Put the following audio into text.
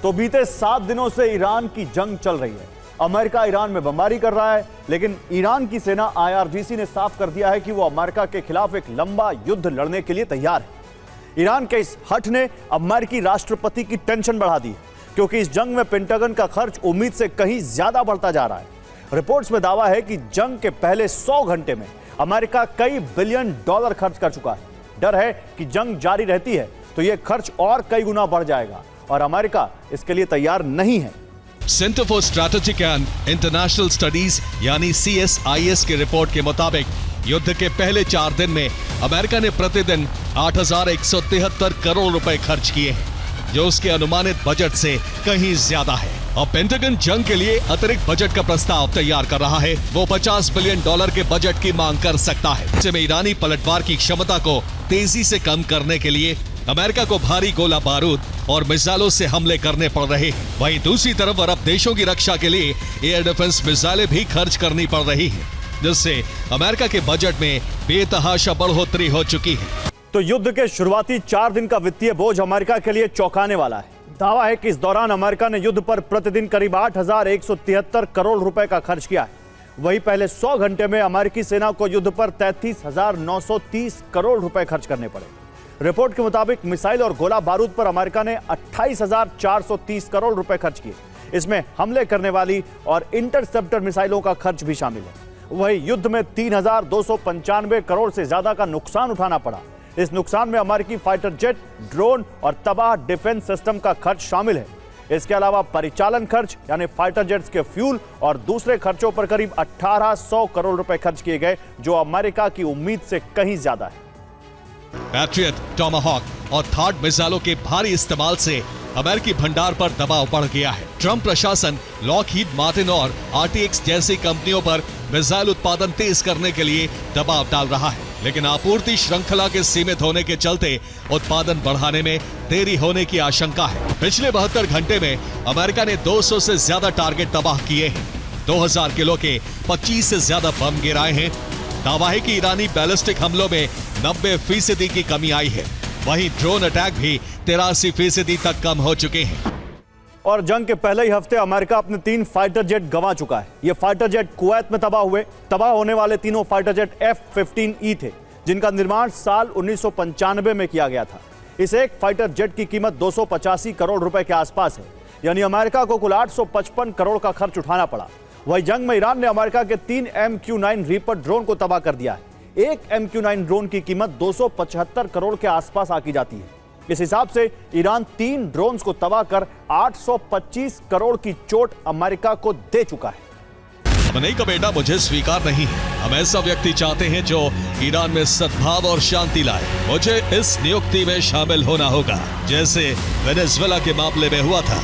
तो बीते 7 दिनों से ईरान की जंग चल रही है। अमेरिका ईरान में बमबारी कर रहा है, लेकिन ईरान की सेना IRGC ने साफ कर दिया है कि वो अमेरिका के खिलाफ एक लंबा युद्ध लड़ने के लिए तैयार है। ईरान के इस हट ने अमेरिकी राष्ट्रपति की टेंशन बढ़ा दी, क्योंकि इस जंग में पेंटागन का खर्च उम्मीद से कहीं ज्यादा बढ़ता जा रहा है। रिपोर्ट्स में दावा है कि जंग के पहले 100 घंटे में अमेरिका कई बिलियन डॉलर खर्च कर चुका है। डर है कि जंग जारी रहती है तो यह खर्च और कई गुना बढ़ जाएगा और अमेरिका इसके लिए तैयार नहीं है। Centre for strategic and international studies यानी CSIS की रिपोर्ट के मुताबिक युद्ध के पहले 4 दिन में अमेरिका ने प्रतिदिन 8,173 करोड़ रुपए खर्च किए हैं, जो उसके अनुमानित बजट से कहीं ज्यादा है। अब पेंटागन जंग के लिए अतिरिक्त बजट का प्रस्ताव तैयार कर रहा है। वो $50 बिलियन के बजट की मांग कर सकता है। ऐसे में ईरानी पलटवार की क्षमता को तेजी से कम करने के लिए अमेरिका को भारी गोला बारूद और मिसाइलों से हमले करने पड़ रहे हैं। वहीं दूसरी तरफ अरब देशों की रक्षा के लिए एयर डिफेंस मिसाइलें भी खर्च करनी पड़ रही हैं, जिससे अमेरिका के बजट में बेतहाशा बढ़ोतरी हो चुकी है। तो युद्ध के शुरुआती 4 दिन का वित्तीय बोझ अमेरिका के लिए चौंकाने वाला है। दावा है कि इस दौरान अमेरिका ने युद्ध पर प्रतिदिन करीब 8,173 करोड़ रुपए का खर्च किया है। वहीं पहले 100 घंटे में अमेरिकी सेना को युद्ध पर 33,930 करोड़ रुपए खर्च करने पड़े। रिपोर्ट के मुताबिक मिसाइल और गोला बारूद पर अमेरिका ने 28,430 करोड़ रुपए खर्च किए। इसमें हमले करने वाली और इंटरसेप्टर मिसाइलों का खर्च भी शामिल है। वहीं युद्ध में 3,295 करोड़ से ज्यादा का नुकसान उठाना पड़ा। इस नुकसान में अमेरिकी फाइटर जेट, ड्रोन और तबाह डिफेंस सिस्टम का खर्च शामिल है। इसके अलावा परिचालन खर्च यानी फाइटर जेट्स के फ्यूल और दूसरे खर्चों पर करीब 1,800 करोड़ रुपए खर्च किए गए, जो अमेरिका की उम्मीद से कहीं ज्यादा है। पैट्रियट, टॉमाहॉक और थार्ड मिसाइलों के भारी इस्तेमाल से अमेरिकी भंडार पर दबाव बढ़ गया है। ट्रंप प्रशासन लॉकहीड मार्टिन और RTX जैसी कंपनियों पर मिसाइल उत्पादन तेज करने के लिए दबाव डाल रहा है, लेकिन आपूर्ति श्रृंखला के सीमित होने के चलते उत्पादन बढ़ाने में देरी होने की आशंका है। पिछले 72 घंटे में अमेरिका ने 200 से ज्यादा टारगेट तबाह किए हैं। 2000 किलो के 25 से ज्यादा बम गिराए हैं। दावा है कि ईरानी बैलिस्टिक हमलों में 90% की कमी आई है। वहीं ड्रोन अटैक भी 83% तक कम हो चुके हैं। और जंग के पहले ही हफ्ते अमेरिका अपने 3 फाइटर जेट गंवा चुका है। ये फाइटर जेट कुवैत में तबाह हुए। तबाह होने वाले तीनों फाइटर जेट F-15E थे, जिनका निर्माण साल 1995 में किया गया था। इस एक फाइटर जेट की कीमत 285 करोड़ रुपए के आसपास है, यानी अमेरिका को कुल 855 करोड़ का खर्च उठाना पड़ा। वही जंग में ईरान ने अमेरिका के 3 MQ-9 रीपर ड्रोन को तबाह कर दिया है। एक MQ-9 ड्रोन की कीमत 275 करोड़ के आसपास आकी जाती है। इस हिसाब से ईरान 3 ड्रोन्स को तबाह कर 825 करोड़ की चोट अमेरिका को दे चुका है। खमेनी का बेटा मुझे स्वीकार नहीं है। हम ऐसा व्यक्ति चाहते हैं जो ईरान में सद्भाव और शांति लाए। मुझे इस नियुक्ति में शामिल होना होगा, जैसे वेनेजुएला के मामले में हुआ था।